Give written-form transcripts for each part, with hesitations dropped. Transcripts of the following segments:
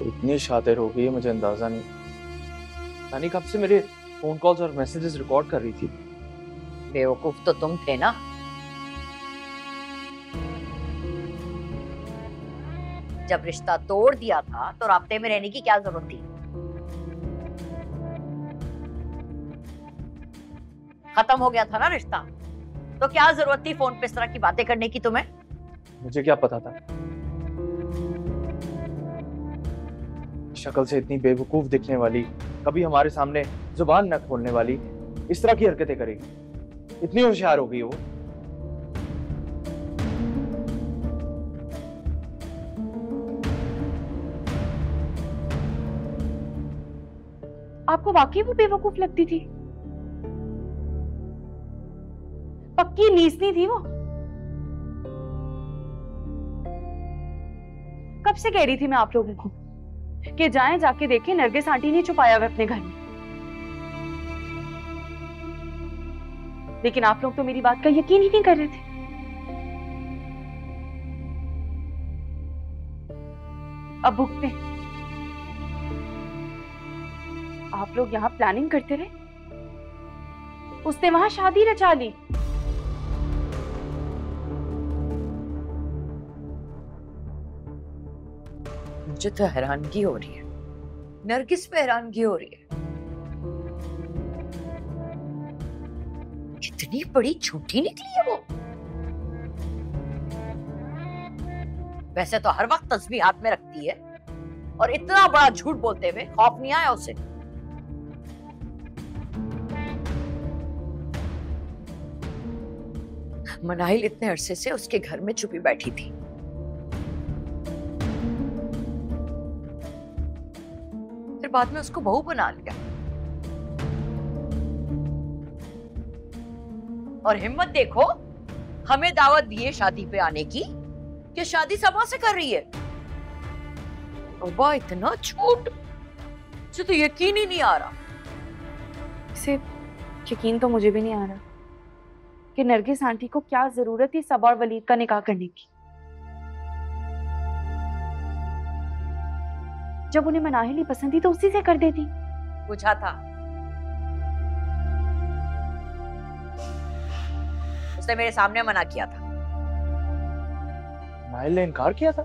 तो इतनी शातिर हो गई है मुझे अंदाजा नहीं। यानी कब से मेरे फोन कॉल्स और मैसेजेस रिकॉर्ड कर रही थी। बेवकूफ तो तुम थे ना। जब रिश्ता तोड़ दिया था तो राब्ते में रहने की क्या जरूरत थी? खत्म हो गया था ना रिश्ता, तो क्या जरूरत थी फोन पे इस तरह की बातें करने की तुम्हें? मुझे क्या पता था शक्ल से इतनी बेवकूफ दिखने वाली, कभी हमारे सामने जुबान न खोलने वाली, इस तरह की हरकतें करेगी। इतनी होशियार हो गई वो। आपको वाकई वो बेवकूफ लगती थी? पक्की नीसनी थी वो। कब से कह रही थी मैं आप लोगों को कि जाएं जाके देखें नरगिस आंटी ने छुपाया हुआ अपने घर में, लेकिन आप लोग तो मेरी बात का यकीन ही नहीं कर रहे थे। अब भुगते आप लोग यहां प्लानिंग करते रहे, उसने वहां शादी रचा ली। मुझे तो हैरानगी हो रही है, नरगिस पे हैरानगी हो रही है। इतनी बड़ी झूठी निकली है वो। वैसे तो हर वक्त तस्बीह हाथ में रखती है, और इतना बड़ा झूठ बोलते हुए खौफ नहीं आया उसे? मनाहिल इतने अरसे से उसके घर में छुपी बैठी थी, फिर बाद में उसको बहू बना लिया, और हिम्मत देखो हमें दावत दिए शादी पे आने की कि शादी समा से कर रही है। अब्बा इतना झूठ, मुझे तो यकीन ही नहीं आ रहा। इसे यकीन तो मुझे भी नहीं आ रहा कि नरगिस आंटी को क्या जरूरत थी सबा और वलीद का निकाह करने की। जब उन्हें मनाहिल ही पसंद थी तो उसी से कर देती। पूछा था, उसने मेरे सामने मना किया था। नाइल ने इनकार किया था।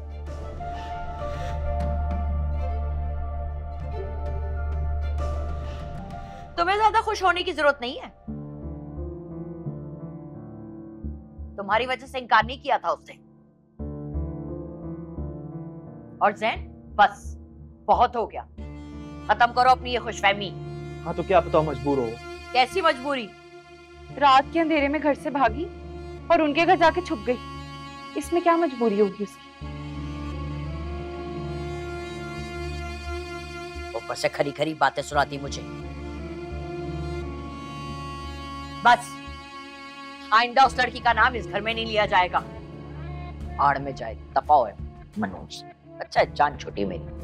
तुम्हें ज्यादा खुश होने की जरूरत नहीं है, तुम्हारी वजह से इनकार नहीं किया था उसने। और जैन बस बहुत हो गया, खत्म करो अपनी ये खुशफहमी। हाँ तो क्या पता मजबूर हो। कैसी मजबूरी? रात के अंधेरे में घर से भागी और उनके घर जाके छुप गई, इसमें क्या मजबूरी होगी उसकी? ऊपर से खरी खरी बातें सुनाती मुझे। बस आइंदा उस लड़की का नाम इस घर में नहीं लिया जाएगा। आड़ में जाए तपाओ है मनोज। अच्छा जान छोटी मेरी।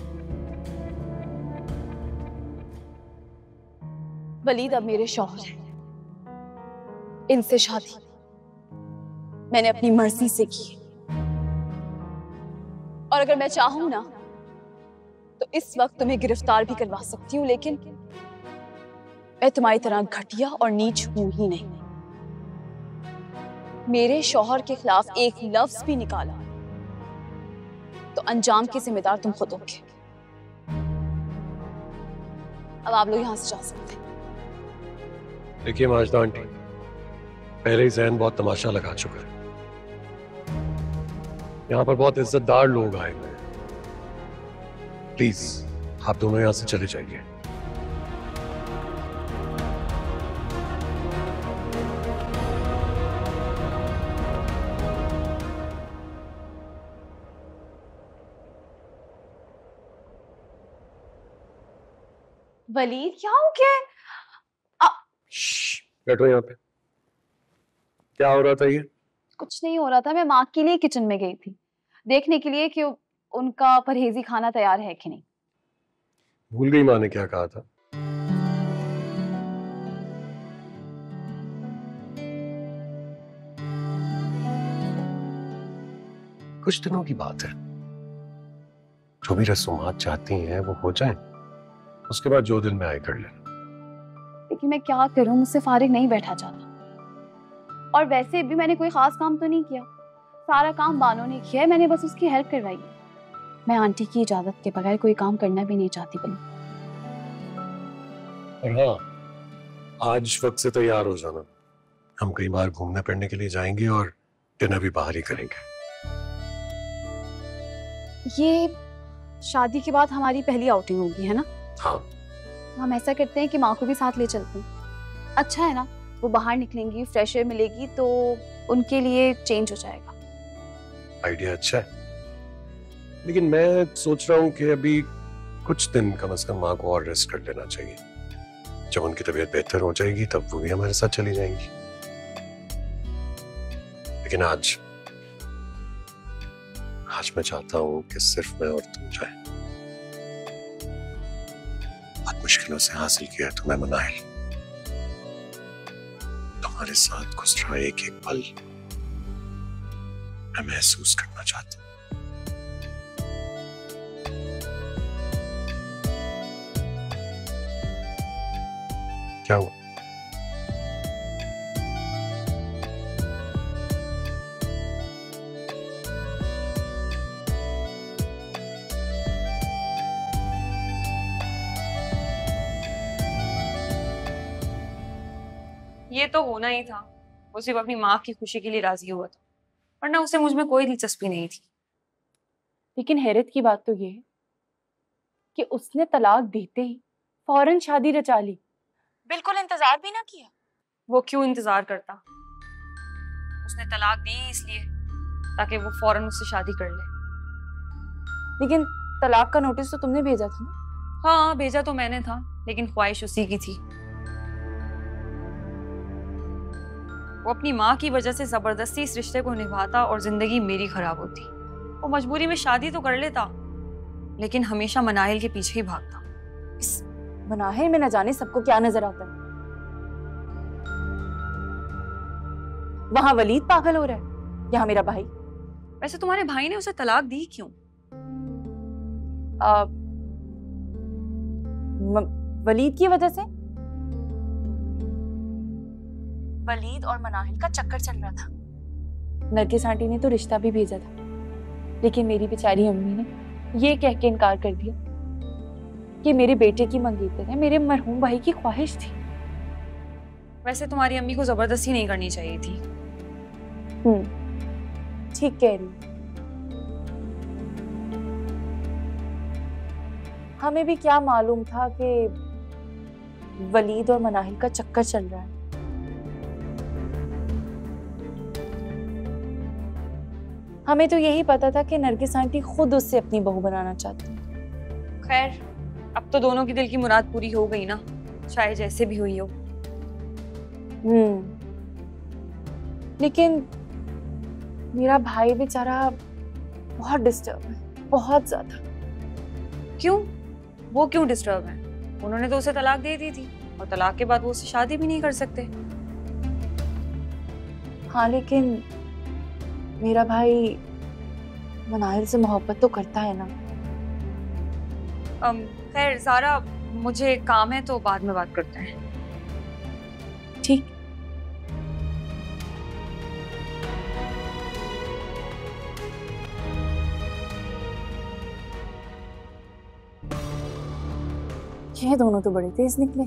वलीद अब मेरे शौहर हैं, इनसे शादी मैंने अपनी मर्जी से की, और अगर मैं चाहूं ना तो इस वक्त तुम्हें गिरफ्तार भी करवा सकती हूँ, लेकिन मैं तुम्हारी तरह घटिया और नीच हूं ही नहीं। मेरे शौहर के खिलाफ एक लफ्ज भी निकाला तो अंजाम की जिम्मेदार तुम खुद होगे। अब आप लोग यहां से जा सकते हैं। देखिए माजदा आंटी, पहले ही जैन बहुत तमाशा लगा चुका है। यहाँ पर बहुत इज्जतदार लोग आए हुए हैं, प्लीज आप दोनों यहाँ से चले जाइए। वलीद क्या हो गया? बैठो यहाँ पे। क्या हो रहा था ये? कुछ नहीं हो रहा था, मैं माँ के लिए किचन में गई थी देखने के लिए कि उनका परहेजी खाना तैयार है कि नहीं। भूल गई माँ ने क्या कहा था? कुछ दिनों की बात है, जो भी रसूमात चाहती हैं वो हो जाएं, उसके बाद जो दिल में आए कर लेना। लेकिन मैं क्या करूं, मुझसे फारिग नहीं बैठा जाता। और वैसे भी मैंने कोई खास काम तो नहीं किया, सारा काम बानो ने किया है, मैंने बस उसकी हेल्प करवाई है। मैं आंटी की इजाजत के बगैर कोई काम करना भी नहीं चाहती बनी। और हाँ, आज वक्त से तैयार हो जाना, हम कई बार घूमने फिरने के लिए जाएंगे और डिनर भी बाहर ही करेंगे। ये शादी के बाद हमारी पहली आउटिंग होगी, है ना? हाँ। हम ऐसा करते हैं कि माँ को भी साथ ले चलते हैं। अच्छा है ना, वो बाहर निकलेंगी, फ्रेश एयर मिलेगी तो उनके लिए चेंज हो जाएगा। आइडिया अच्छा है, लेकिन मैं सोच रहा हूँ कि अभी कुछ दिन कम से कम माँ को और रेस्ट कर लेना चाहिए। जब उनकी तबीयत बेहतर हो जाएगी तब वो भी हमारे साथ चली जाएंगी। लेकिन आज मैं चाहता हूँ कि सिर्फ मैं और तुम जाएं। बहुत मुश्किलों से हासिल किया है तुम्हें मनाहिल। तुम्हारे साथ गुजरा एक एक पल मैं महसूस करना चाहता हूँ। क्या हुआ? ये तो होना ही था, वो सिर्फ अपनी माँ की खुशी के लिए राजी हुआ था, वरना उसे मुझ में कोई दिलचस्पी नहीं थी। लेकिन हैरत की बात तो ये है कि उसने तलाक देते ही फौरन शादी रचा ली, बिल्कुल इंतजार भी ना किया। वो क्यों इंतजार करता? उसने तलाक दी इसलिए ताकि वो फौरन उससे शादी कर ले। लेकिन तलाक का नोटिस तो तुमने भेजा था ना? हाँ, भेजा तो मैंने था, लेकिन ख्वाहिश उसी की थी। वो अपनी माँ की वजह से जबरदस्ती इस रिश्ते को निभाता और जिंदगी मेरी खराब होती। वो मजबूरी में शादी तो कर लेता, लेकिन हमेशा मनाहिल के पीछे ही भागता। इस मनाहिल में न जाने सबको क्या नजर आता है। वहां वलीद पागल हो रहा है, यहाँ मेरा भाई। वैसे तुम्हारे भाई ने उसे तलाक दी क्यों? वलीद की वजह से। वलीद और मनाहिल का चक्कर चल रहा था। नरगिस आंटी ने तो रिश्ता भी भेजा था, लेकिन मेरी बेचारी अम्मी ने ये कह के इनकार कर दिया कि मेरे बेटे की मंगेतर है, मेरे मरहूम भाई की ख्वाहिश थी। वैसे तुम्हारी अम्मी को जबरदस्ती नहीं करनी चाहिए थी। ठीक कह रही। हमें भी क्या मालूम था कि वलीद और मनाहिल का चक्कर चल रहा है। हमें तो यही पता था कि नरगिस आंटी खुद उससे अपनी बहू बनाना चाहती है। खैर, अब तो दोनों की दिल की मुराद पूरी हो गई ना, चाहे जैसे भी हुई हो। लेकिन मेरा भाई बेचारा बहुत डिस्टर्ब है, बहुत ज्यादा। क्यों? वो क्यों डिस्टर्ब है? उन्होंने तो उसे तलाक दे दी थी और तलाक के बाद वो उससे शादी भी नहीं कर सकते। हाँ, लेकिन मेरा भाई मनाहिल से मोहब्बत तो करता है ना। खैर ज़ारा, मुझे काम है तो बाद में बात करते हैं। ठीक। ये दोनों तो बड़े तेज निकले।